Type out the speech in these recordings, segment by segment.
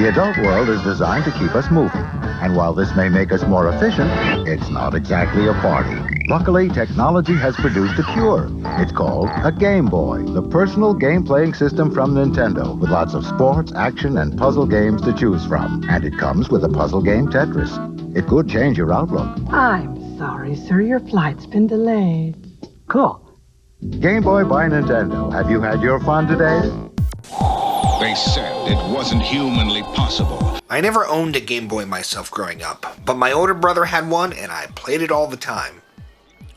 The adult world is designed to keep us moving. And while this may make us more efficient, it's not exactly a party. Luckily, technology has produced a cure. It's called a Game Boy, the personal game-playing system from Nintendo, with lots of sports, action, and puzzle games to choose from. And it comes with a puzzle game, Tetris. It could change your outlook. I'm sorry, sir. Your flight's been delayed. Cool. Game Boy by Nintendo. Have you had your fun today? They said it wasn't humanly possible. I never owned a Game Boy myself growing up, but my older brother had one and I played it all the time.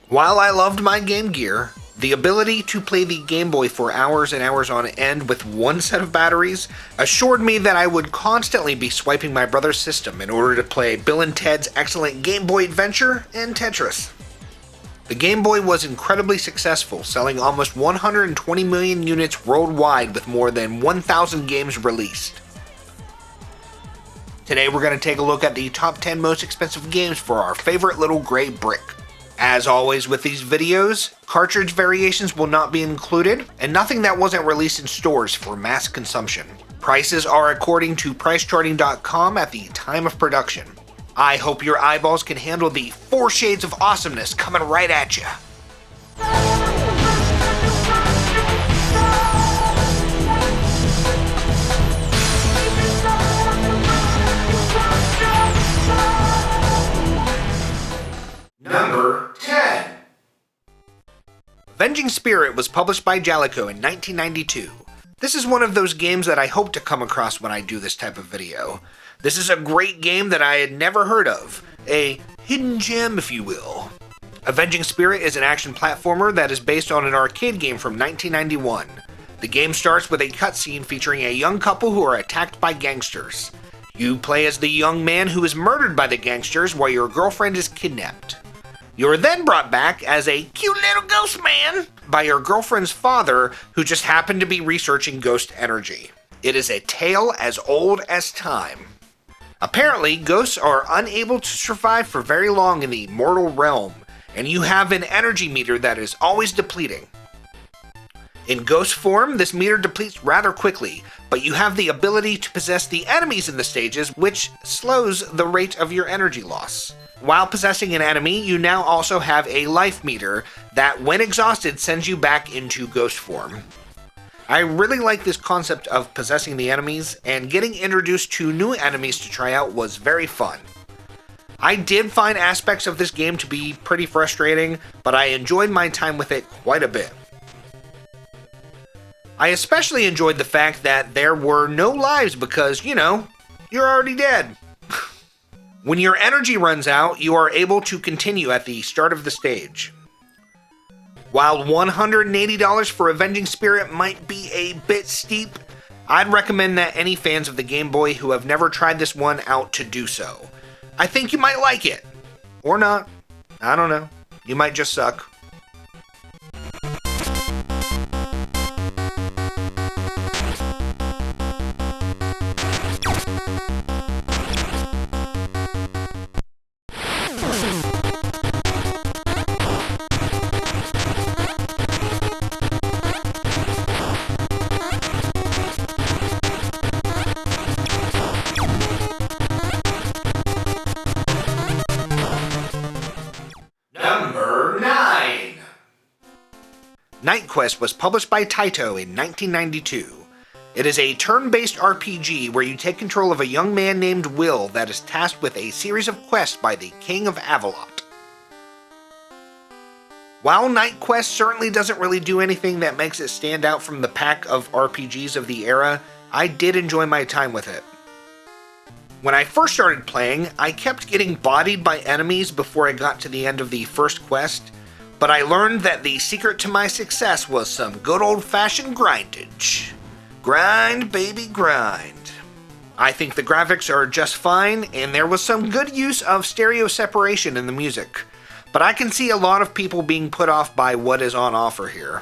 While I loved my Game Gear, the ability to play the Game Boy for hours and hours on end with one set of batteries assured me that I would constantly be swiping my brother's system in order to play Bill and Ted's Excellent Game Boy Adventure and Tetris. The Game Boy was incredibly successful, selling almost 120 million units worldwide with more than 1,000 games released. Today we're going to take a look at the top 10 most expensive games for our favorite little gray brick. As always with these videos, cartridge variations will not be included, and nothing that wasn't released in stores for mass consumption. Prices are according to pricecharting.com at the time of production. I hope your eyeballs can handle the 4 shades of awesomeness coming right at you. Number 10. Avenging Spirit was published by Jaleco in 1992. This is one of those games that I hope to come across when I do this type of video. This is a great game that I had never heard of. A hidden gem, if you will. Avenging Spirit is an action platformer that is based on an arcade game from 1991. The game starts with a cutscene featuring a young couple who are attacked by gangsters. You play as the young man who is murdered by the gangsters while your girlfriend is kidnapped. You are then brought back as a cute little ghost man by your girlfriend's father, who just happened to be researching ghost energy. It is a tale as old as time. Apparently, ghosts are unable to survive for very long in the mortal realm, and you have an energy meter that is always depleting. In ghost form, this meter depletes rather quickly, but you have the ability to possess the enemies in the stages, which slows the rate of your energy loss. While possessing an enemy, you now also have a life meter that, when exhausted, sends you back into ghost form. I really like this concept of possessing the enemies, and getting introduced to new enemies to try out was very fun. I did find aspects of this game to be pretty frustrating, but I enjoyed my time with it quite a bit. I especially enjoyed the fact that there were no lives because, you're already dead. When your energy runs out, you are able to continue at the start of the stage. While $180 for Avenging Spirit might be a bit steep, I'd recommend that any fans of the Game Boy who have never tried this one out to do so. I think you might like it. Or not. I don't know. You might just suck. Number 9. Night Quest was published by Taito in 1992. It is a turn-based RPG where you take control of a young man named Will that is tasked with a series of quests by the King of Avalot. While Night Quest certainly doesn't really do anything that makes it stand out from the pack of RPGs of the era, I did enjoy my time with it. When I first started playing, I kept getting bodied by enemies before I got to the end of the first quest, but I learned that the secret to my success was some good old-fashioned grindage. Grind, baby, grind. I think the graphics are just fine, and there was some good use of stereo separation in the music, but I can see a lot of people being put off by what is on offer here.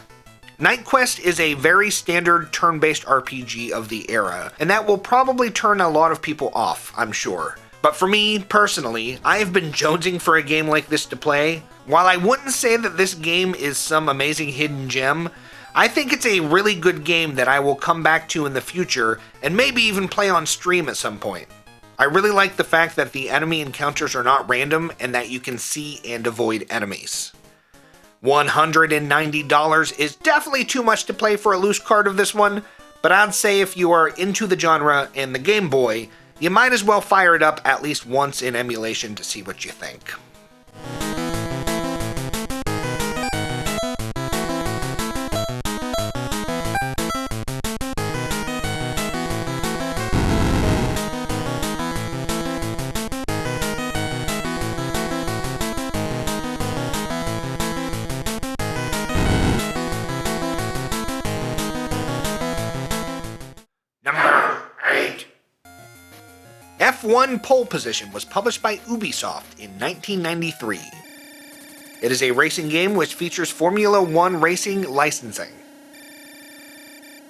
Night Quest is a very standard turn-based RPG of the era, and that will probably turn a lot of people off, I'm sure. But for me, personally, I have been jonesing for a game like this to play. While I wouldn't say that this game is some amazing hidden gem, I think it's a really good game that I will come back to in the future and maybe even play on stream at some point. I really like the fact that the enemy encounters are not random and that you can see and avoid enemies. $190 is definitely too much to pay for a loose card of this one, but I'd say if you are into the genre and the Game Boy, you might as well fire it up at least once in emulation to see what you think. Number 8. F1 Pole Position was published by Ubisoft in 1993. It is a racing game which features Formula 1 racing licensing.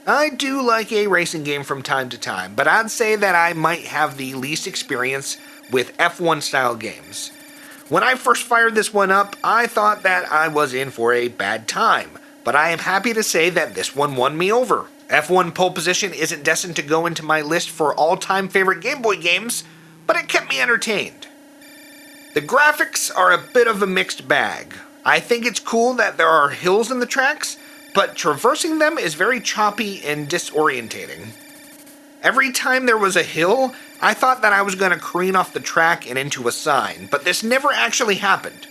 I do like a racing game from time to time, but I'd say that I might have the least experience with F1 style games. When I first fired this one up, I thought that I was in for a bad time, but I am happy to say that this one won me over. F1 Pole Position isn't destined to go into my list for all-time favorite Game Boy games, but it kept me entertained. The graphics are a bit of a mixed bag. I think it's cool that there are hills in the tracks, but traversing them is very choppy and disorientating. Every time there was a hill, I thought that I was going to careen off the track and into a sign, but this never actually happened.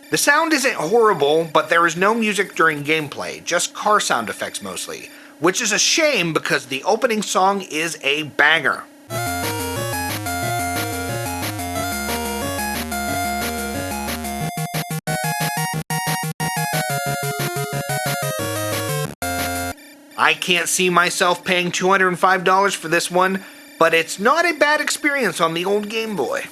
The sound isn't horrible, but there is no music during gameplay, just car sound effects mostly, which is a shame because the opening song is a banger. I can't see myself paying $205 for this one, but it's not a bad experience on the old Game Boy.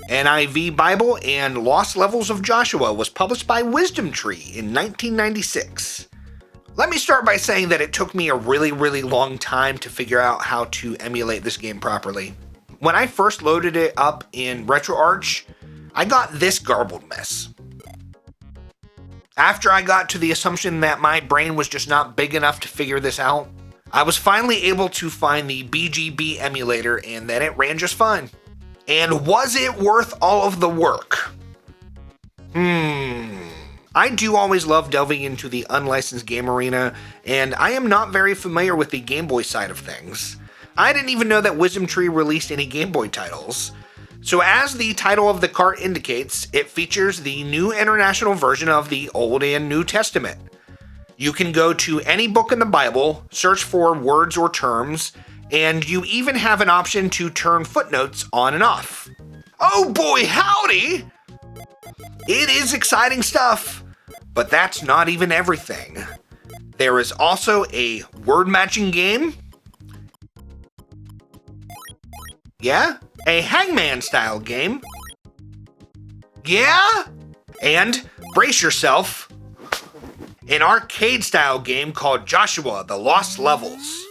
NIV Bible and Lost Levels of Joshua was published by Wisdom Tree in 1996. Let me start by saying that it took me a really long time to figure out how to emulate this game properly. When I first loaded it up in RetroArch, I got this garbled mess. After I got to the assumption that my brain was just not big enough to figure this out, I was finally able to find the BGB emulator and then it ran just fine. And was it worth all of the work? I do always love delving into the unlicensed game arena, and I am not very familiar with the Game Boy side of things. I didn't even know that Wisdom Tree released any Game Boy titles. So as the title of the cart indicates, it features the new international version of the Old and New Testament. You can go to any book in the Bible, search for words or terms, and you even have an option to turn footnotes on and off. Oh boy, howdy! It is exciting stuff, but that's not even everything. There is also a word matching game. Yeah? A hangman style game. Yeah? And, brace yourself, an arcade style game called Joshua: The Lost Levels.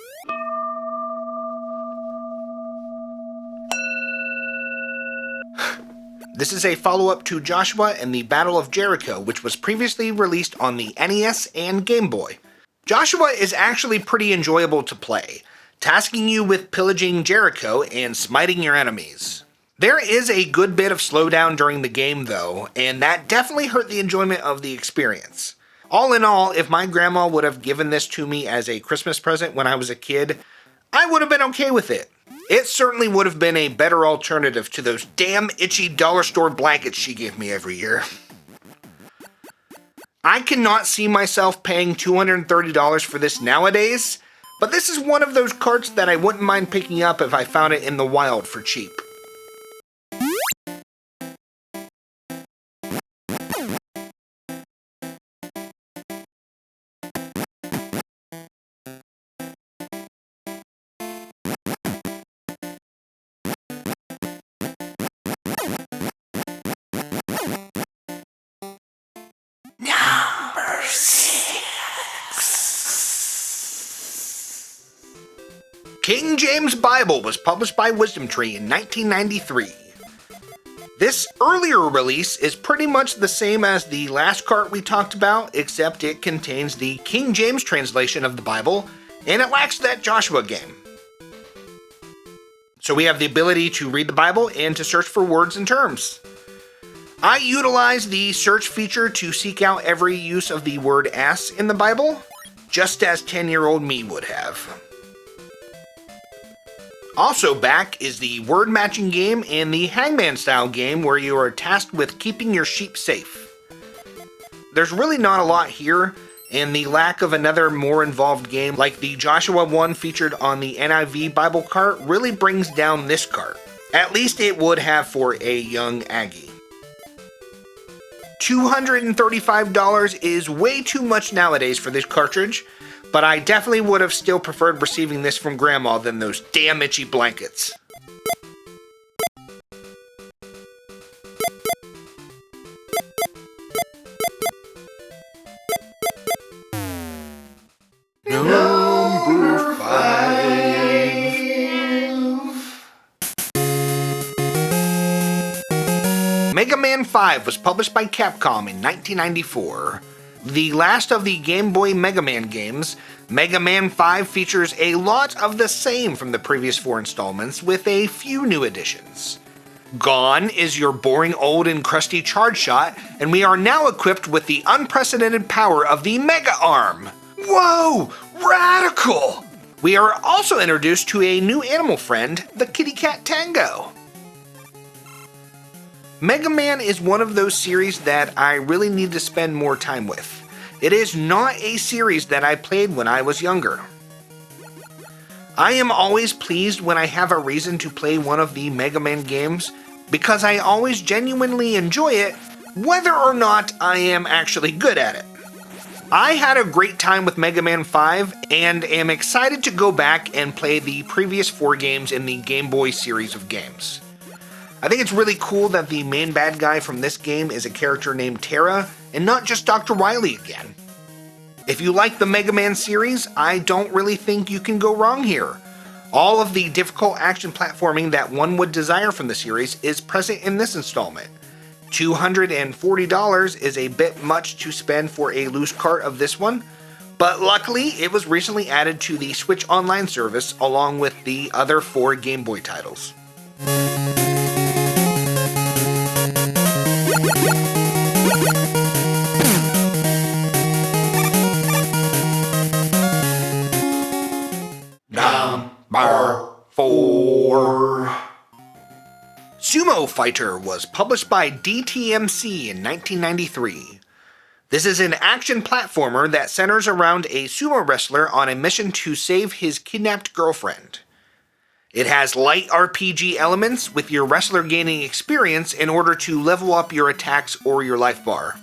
This is a follow-up to Joshua and the Battle of Jericho, which was previously released on the NES and Game Boy. Joshua is actually pretty enjoyable to play, tasking you with pillaging Jericho and smiting your enemies. There is a good bit of slowdown during the game though, and that definitely hurt the enjoyment of the experience. All in all, if my grandma would have given this to me as a Christmas present when I was a kid, I would have been okay with it. It certainly would have been a better alternative to those damn itchy dollar store blankets she gave me every year. I cannot see myself paying $230 for this nowadays, but this is one of those carts that I wouldn't mind picking up if I found it in the wild for cheap. Number 6. King James Bible was published by Wisdom Tree in 1993. This earlier release is pretty much the same as the last cart we talked about, except it contains the King James translation of the Bible, and it lacks that Joshua game. So we have the ability to read the Bible and to search for words and terms. I utilize the search feature to seek out every use of the word ass in the Bible, just as 10-year-old me would have. Also back is the word matching game and the hangman style game where you are tasked with keeping your sheep safe. There's really not a lot here, and the lack of another more involved game like the Joshua one featured on the NIV Bible cart really brings down this cart. At least it would have for a young Aggie. $235 is way too much nowadays for this cartridge, but I definitely would have still preferred receiving this from Grandma than those damn itchy blankets. Number 5. Mega Man 5 was published by Capcom in 1994. The last of the Game Boy Mega Man games, Mega Man 5 features a lot of the same from the previous 4 installments with a few new additions. Gone is your boring old and crusty charge shot, and we are now equipped with the unprecedented power of the Mega Arm. Whoa! Radical! We are also introduced to a new animal friend, the Kitty Cat Tango. Mega Man is one of those series that I really need to spend more time with. It is not a series that I played when I was younger. I am always pleased when I have a reason to play one of the Mega Man games because I always genuinely enjoy it, whether or not I am actually good at it. I had a great time with Mega Man 5 and am excited to go back and play the previous 4 games in the Game Boy series of games. I think it's really cool that the main bad guy from this game is a character named Terra, and not just Dr. Wily again. If you like the Mega Man series, I don't really think you can go wrong here. All of the difficult action platforming that one would desire from the series is present in this installment. $240 is a bit much to spend for a loose cart of this one, but luckily it was recently added to the Switch Online service along with the other 4 Game Boy titles. Number 4. Sumo Fighter was published by DTMC in 1993. This is an action platformer that centers around a sumo wrestler on a mission to save his kidnapped girlfriend. It has light RPG elements, with your wrestler gaining experience in order to level up your attacks or your life bar.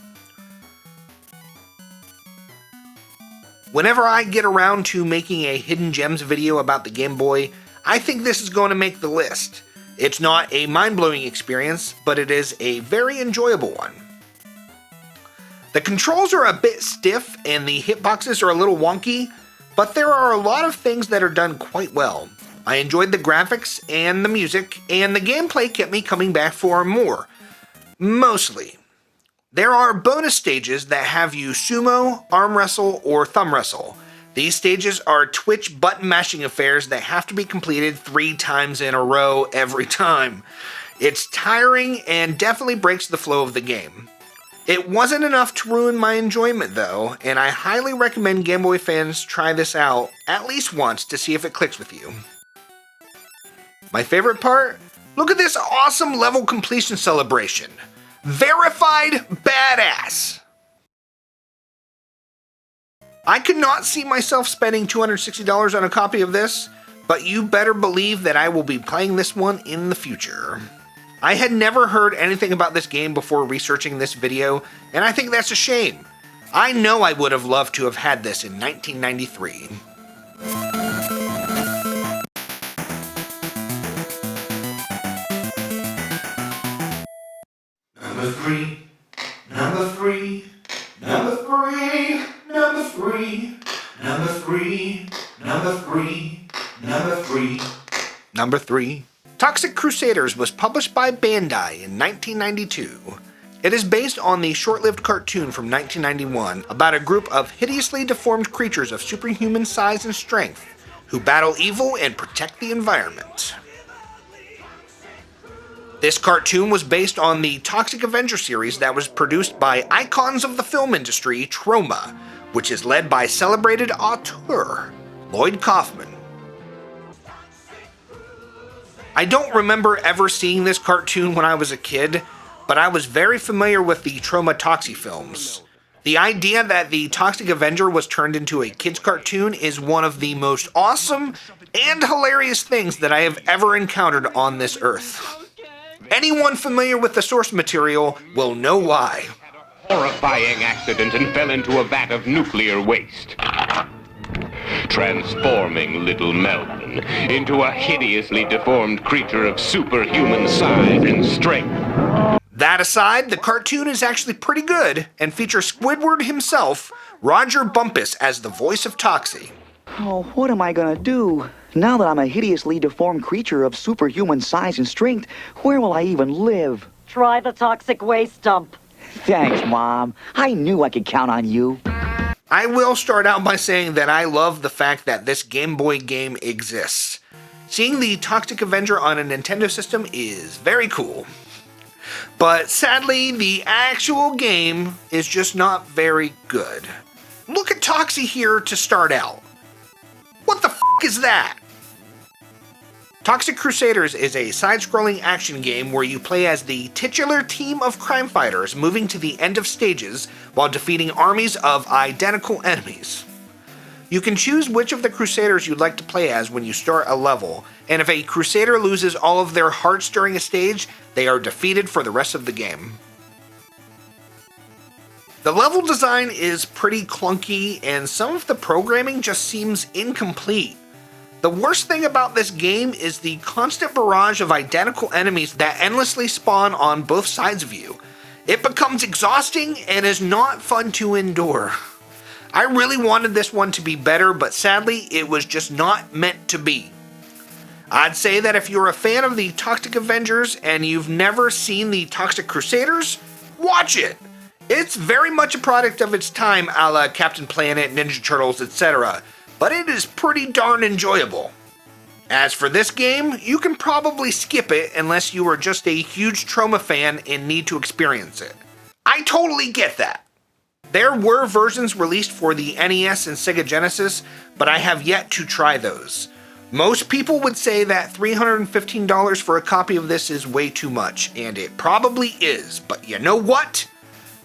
Whenever I get around to making a Hidden Gems video about the Game Boy, I think this is going to make the list. It's not a mind-blowing experience, but it is a very enjoyable one. The controls are a bit stiff and the hitboxes are a little wonky, but there are a lot of things that are done quite well. I enjoyed the graphics and the music, and the gameplay kept me coming back for more. Mostly. There are bonus stages that have you sumo, arm wrestle, or thumb wrestle. These stages are twitch button mashing affairs that have to be completed 3 times in a row every time. It's tiring and definitely breaks the flow of the game. It wasn't enough to ruin my enjoyment though, and I highly recommend Game Boy fans try this out at least once to see if it clicks with you. My favorite part? Look at this awesome level completion celebration. Verified badass! I could not see myself spending $260 on a copy of this, but you better believe that I will be playing this one in the future. I had never heard anything about this game before researching this video, and I think that's a shame. I know I would have loved to have had this in 1993. Number three, number three, number three, number three, number three, number three, number three, number three. Toxic Crusaders was published by Bandai in 1992. It is based on the short-lived cartoon from 1991 about a group of hideously deformed creatures of superhuman size and strength who battle evil and protect the environment. This cartoon was based on the Toxic Avenger series that was produced by icons of the film industry, Troma, which is led by celebrated auteur Lloyd Kaufman. I don't remember ever seeing this cartoon when I was a kid, but I was very familiar with the Troma Toxie films. The idea that the Toxic Avenger was turned into a kid's cartoon is one of the most awesome and hilarious things that I have ever encountered on this earth. Anyone familiar with the source material will know why. Horrifying accident and fell into a vat of nuclear waste, transforming little Melvin into a hideously deformed creature of superhuman size and strength. That aside, the cartoon is actually pretty good and features Squidward himself, Roger Bumpus, as the voice of Toxie. Oh, what am I gonna do? Now that I'm a hideously deformed creature of superhuman size and strength, where will I even live? Try the toxic waste dump. Thanks, Mom. I knew I could count on you. I will start out by saying that I love the fact that this Game Boy game exists. Seeing the Toxic Avenger on a Nintendo system is very cool. But sadly, the actual game is just not very good. Look at Toxie here to start out. What the f*** is that? Toxic Crusaders is a side-scrolling action game where you play as the titular team of crime fighters moving to the end of stages while defeating armies of identical enemies. You can choose which of the Crusaders you'd like to play as when you start a level, and if a Crusader loses all of their hearts during a stage, they are defeated for the rest of the game. The level design is pretty clunky, and some of the programming just seems incomplete. The worst thing about this game is the constant barrage of identical enemies that endlessly spawn on both sides of you. It becomes exhausting and is not fun to endure. I really wanted this one to be better, but sadly it was just not meant to be. I'd say that if you're a fan of the Toxic Avengers and you've never seen the Toxic Crusaders, watch it! It's very much a product of its time, a la Captain Planet, Ninja Turtles, etc., but it is pretty darn enjoyable. As for this game, you can probably skip it unless you are just a huge Troma fan and need to experience it. I totally get that. There were versions released for the NES and Sega Genesis, but I have yet to try those. Most people would say that $315 for a copy of this is way too much, and it probably is, but you know what?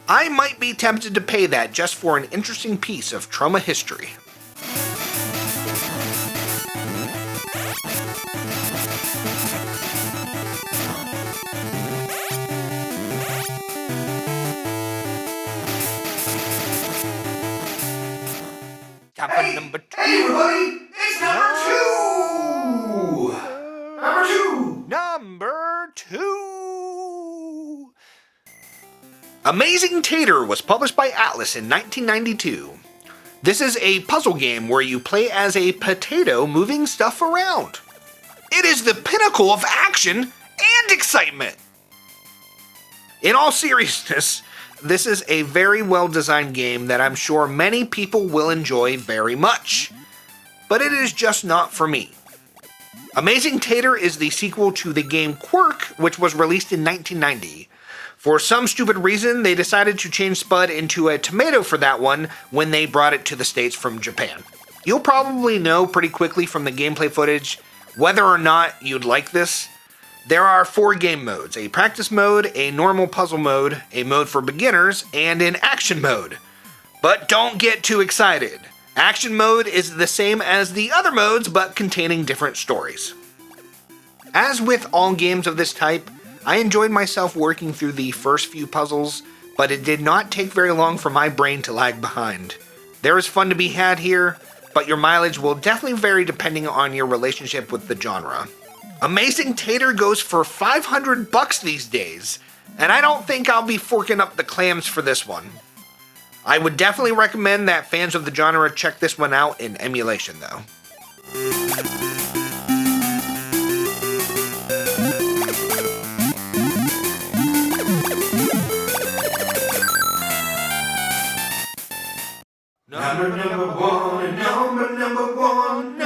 I might be tempted to pay that just for an interesting piece of Troma history. Time for number two. Hey everybody, it's number two! Number two! Number two! Amazing Tater was published by Atlas in 1992. This is a puzzle game where you play as a potato moving stuff around. It is the pinnacle of action and excitement. In all seriousness, this is a very well-designed game that I'm sure many people will enjoy very much. But it is just not for me. Amazing Tater is the sequel to the game Quirk, which was released in 1990. For some stupid reason, they decided to change Spud into a tomato for that one when they brought it to the States from Japan. You'll probably know pretty quickly from the gameplay footage whether or not you'd like this. There are 4 game modes: a practice mode, a normal puzzle mode, a mode for beginners, and an action mode. But don't get too excited. Action mode is the same as the other modes, but containing different stories. As with all games of this type, I enjoyed myself working through the first few puzzles, but it did not take very long for my brain to lag behind. There is fun to be had here, but your mileage will definitely vary depending on your relationship with the genre. Amazing Tater goes for $500 these days, and I don't think I'll be forking up the clams for this one. I would definitely recommend that fans of the genre check this one out in emulation though. Number one, number one, number one.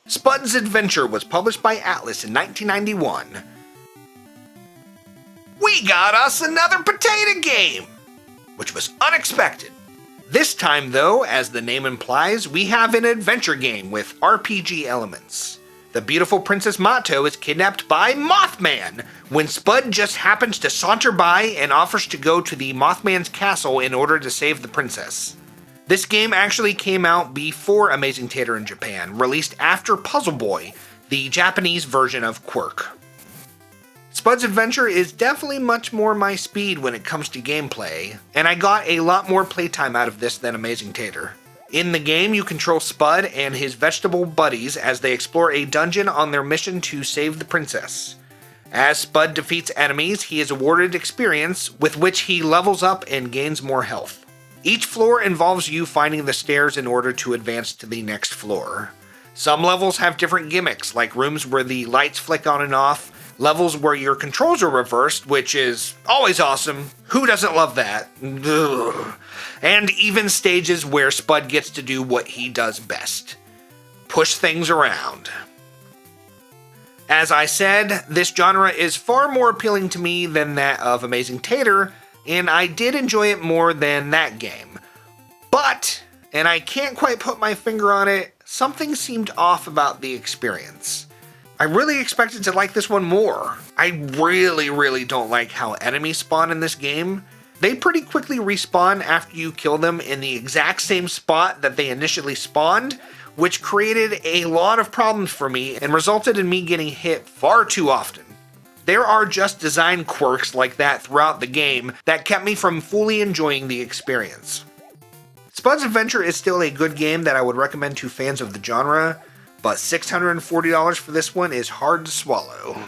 Spud's Adventure was published by Atlas in 1991. We got us another potato game, which was unexpected. This time though, as the name implies, we have an adventure game with RPG elements. The beautiful Princess Mato is kidnapped by Mothman when Spud just happens to saunter by and offers to go to the Mothman's castle in order to save the princess. This game actually came out before Amazing Tater in Japan, released after Puzzle Boy, the Japanese version of Quirk. Spud's Adventure is definitely much more my speed when it comes to gameplay, and I got a lot more playtime out of this than Amazing Tater. In the game, you control Spud and his vegetable buddies as they explore a dungeon on their mission to save the princess. As Spud defeats enemies, he is awarded experience, with which he levels up and gains more health. Each floor involves you finding the stairs in order to advance to the next floor. Some levels have different gimmicks, like rooms where the lights flick on and off, levels where your controls are reversed, which is always awesome. Who doesn't love that? Ugh. And even stages where Spud gets to do what he does best: push things around. As I said, this genre is far more appealing to me than that of Amazing Tater, and I did enjoy it more than that game. But, and I can't quite put my finger on it, something seemed off about the experience. I really expected to like this one more. I really don't like how enemies spawn in this game. They pretty quickly respawn after you kill them in the exact same spot that they initially spawned, which created a lot of problems for me and resulted in me getting hit far too often. There are just design quirks like that throughout the game that kept me from fully enjoying the experience. Spud's Adventure is still a good game that I would recommend to fans of the genre, but $640 for this one is hard to swallow.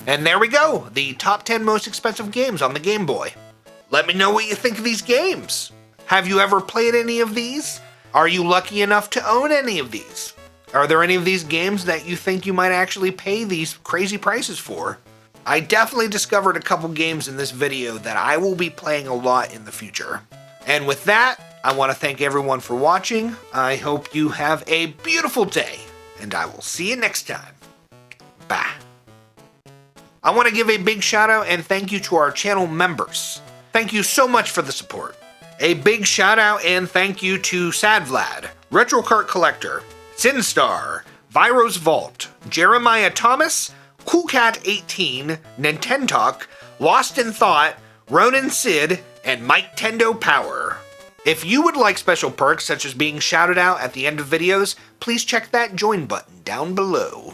And there we go, the top 10 most expensive games on the Game Boy. Let me know what you think of these games. Have you ever played any of these? Are you lucky enough to own any of these? Are there any of these games that you think you might actually pay these crazy prices for? I definitely discovered a couple games in this video that I will be playing a lot in the future. And with that, I want to thank everyone for watching. I hope you have a beautiful day, and I will see you next time. Bye. I want to give a big shout out and thank you to our channel members. Thank you so much for the support. A big shout out and thank you to Sad Vlad, Retro Kart Collector, Sinstar, Viro's Vault, Jeremiah Thomas, CoolCat18, Nintendoc, Lost in Thought, Ronan Sid, and Mike Tendo Power. If you would like special perks such as being shouted out at the end of videos, please check that join button down below.